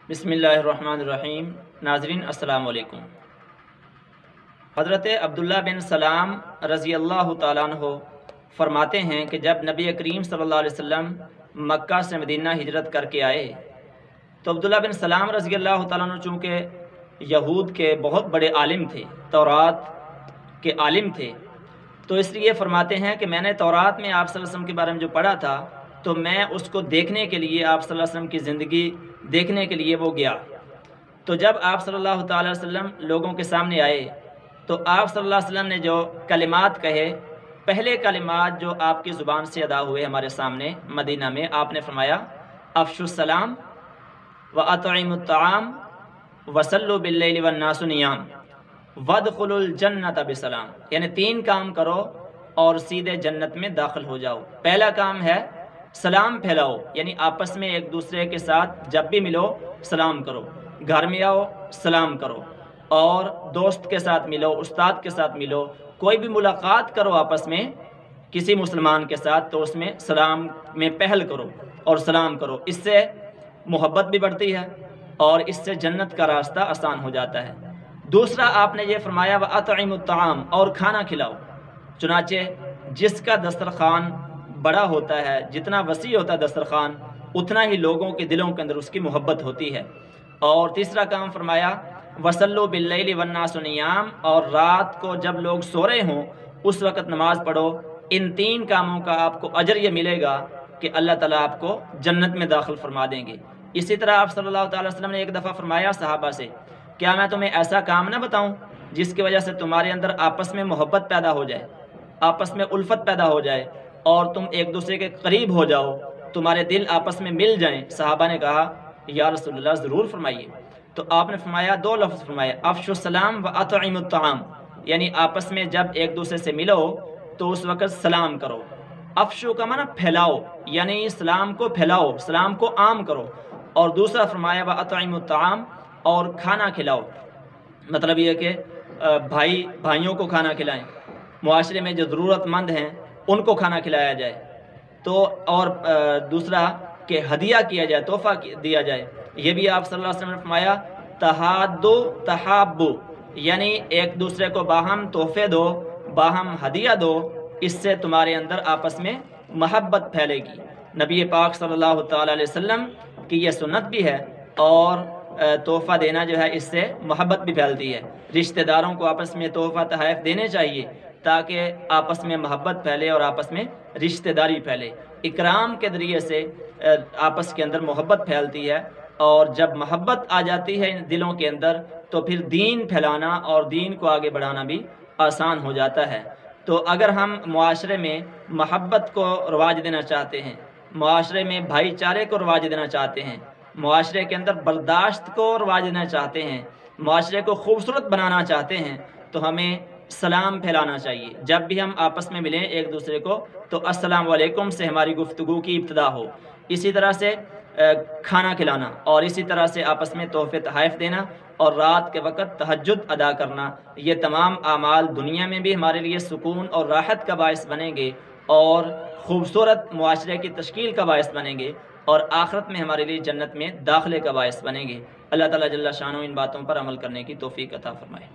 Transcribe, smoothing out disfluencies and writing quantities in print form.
بسم اللہ الرحمن الرحیم۔ ناظرین السلام علیکم۔ حضرت عبداللہ بن سلام رضی اللہ تعالیٰ عنہ فرماتے ہیں کہ جب نبی کریم صلی اللہ علیہ وسلم مکہ سے مدینہ ہجرت کر کے آئے تو عبداللہ بن سلام رضی اللہ تعالیٰ عنہ چونکہ یہود کے بہت بڑے عالم تھے، تورات کے عالم تھے، تو اس لیے فرماتے ہیں کہ میں نے تورات میں آپ صلی اللہ علیہ وسلم کے بارے میں جو پڑھا تھا تو میں اس کو دیکھنے کے لیے آپ صلی اللہ علیہ وسلم کی زندگی دیکھنے کے لیے وہ گیا۔ تو جب آپ صلی اللہ تعالیٰ علیہ وسلم لوگوں کے سامنے آئے تو آپ صلی اللہ علیہ وسلم نے جو کلمات کہے، پہلے کلمات جو آپ کی زبان سے ادا ہوئے ہمارے سامنے مدینہ میں، آپ نے فرمایا افشوا السلام واطعموا الطعام وصلوا باللیل والناس نیام وادخلوا الجنۃ بسلام، یعنی 3 کام کرو اور سیدھے جنت میں داخل ہو جاؤ۔ پہلا کام ہے سلام پھیلاؤ، یعنی آپس میں ایک دوسرے کے ساتھ جب بھی ملو سلام کرو، گھر میں آؤ سلام کرو، اور دوست کے ساتھ ملو، استاد کے ساتھ ملو، کوئی بھی ملاقات کرو آپس میں کسی مسلمان کے ساتھ تو اس میں سلام میں پہل کرو اور سلام کرو، اس سے محبت بھی بڑھتی ہے اور اس سے جنت کا راستہ آسان ہو جاتا ہے۔ دوسرا آپ نے یہ فرمایا وَأَطْعِمُوا الطَّعَامَ، اور کھانا کھلاؤ۔ چنانچہ جس کا دسترخوان بڑا ہوتا ہے، جتنا وسیع ہوتا ہے دسترخوان، اتنا ہی لوگوں کے دلوں کے اندر اس کی محبت ہوتی ہے۔ اور تیسرا کام فرمایا وَصَلُّوا بِاللَّيْلِ وَالنَّاسُ نِيَامٌ، اور رات کو جب لوگ سو رہے ہوں اس وقت نماز پڑھو۔ ان 3 کاموں کا آپ کو اجر یہ ملے گا کہ اللہ تعالیٰ آپ کو جنت میں داخل فرما دیں گے۔ اسی طرح آپ صلی اللہ تعالیٰ وسلم نے ایک دفعہ فرمایا صحابہ سے، کیا میں تمہیں ایسا کام نہ بتاؤں جس کی وجہ سے تمہارے اندر آپس میں محبت پیدا ہو جائے، آپس میں الفت پیدا ہو جائے اور تم ایک دوسرے کے قریب ہو جاؤ، تمہارے دل آپس میں مل جائیں؟ صحابہ نے کہا یا رسول اللہ ضرور فرمائیے۔ تو آپ نے فرمایا 2 لفظ فرمایا افشوا السلام واطعموا الطعام، یعنی آپس میں جب ایک دوسرے سے ملو تو اس وقت سلام کرو۔ افشو کا معنی پھیلاؤ، یعنی سلام کو پھیلاؤ، سلام کو عام کرو۔ اور دوسرا فرمایا واطعموا الطعام، اور کھانا کھلاؤ، مطلب یہ کہ بھائیوں کو کھانا کھلائیں، معاشرے میں جو ضرورت مند ہیں ان کو کھانا کھلایا جائے۔ تو اور دوسرا کہ ہدیہ کیا جائے، تحفہ دیا جائے۔ یہ بھی آپ صلی اللہ علیہ وسلم نے فرمایا تحادوا تحابوا، یعنی ایک دوسرے کو باہم تحفے دو، باہم ہدیہ دو، اس سے تمہارے اندر آپس میں محبت پھیلے گی۔ نبی پاک صلی اللہ تعالیٰ علیہ وسلم کی یہ سنت بھی ہے، اور تحفہ دینا جو ہے اس سے محبت بھی پھیلتی ہے۔ رشتہ داروں کو آپس میں تحفہ تحائف دینے چاہیے تاکہ آپس میں محبت پھیلے اور آپس میں رشتہ داری پھیلے۔ اکرام کے ذریعے سے آپس کے اندر محبت پھیلتی ہے، اور جب محبت آ جاتی ہے ان دلوں کے اندر تو پھر دین پھیلانا اور دین کو آگے بڑھانا بھی آسان ہو جاتا ہے۔ تو اگر ہم معاشرے میں محبت کو رواج دینا چاہتے ہیں، معاشرے میں بھائی چارے کو رواج دینا چاہتے ہیں، معاشرے کے اندر برداشت کو رواج دینا چاہتے ہیں، معاشرے کو خوبصورت بنانا چاہتے ہیں تو ہمیں سلام پھیلانا چاہیے۔ جب بھی ہم آپس میں ملیں ایک دوسرے کو تو السلام علیکم سے ہماری گفتگو کی ابتدا ہو۔ اسی طرح سے کھانا کھلانا، اور اسی طرح سے آپس میں تحفے تحائف دینا، اور رات کے وقت تہجد ادا کرنا، یہ تمام اعمال دنیا میں بھی ہمارے لیے سکون اور راحت کا باعث بنیں گے اور خوبصورت معاشرے کی تشکیل کا باعث بنیں گے، اور آخرت میں ہمارے لیے جنت میں داخلے کا باعث بنیں گے۔ اللہ تعالیٰ جل شانہ ان باتوں پر عمل کرنے کی توفیق عطا فرمائے۔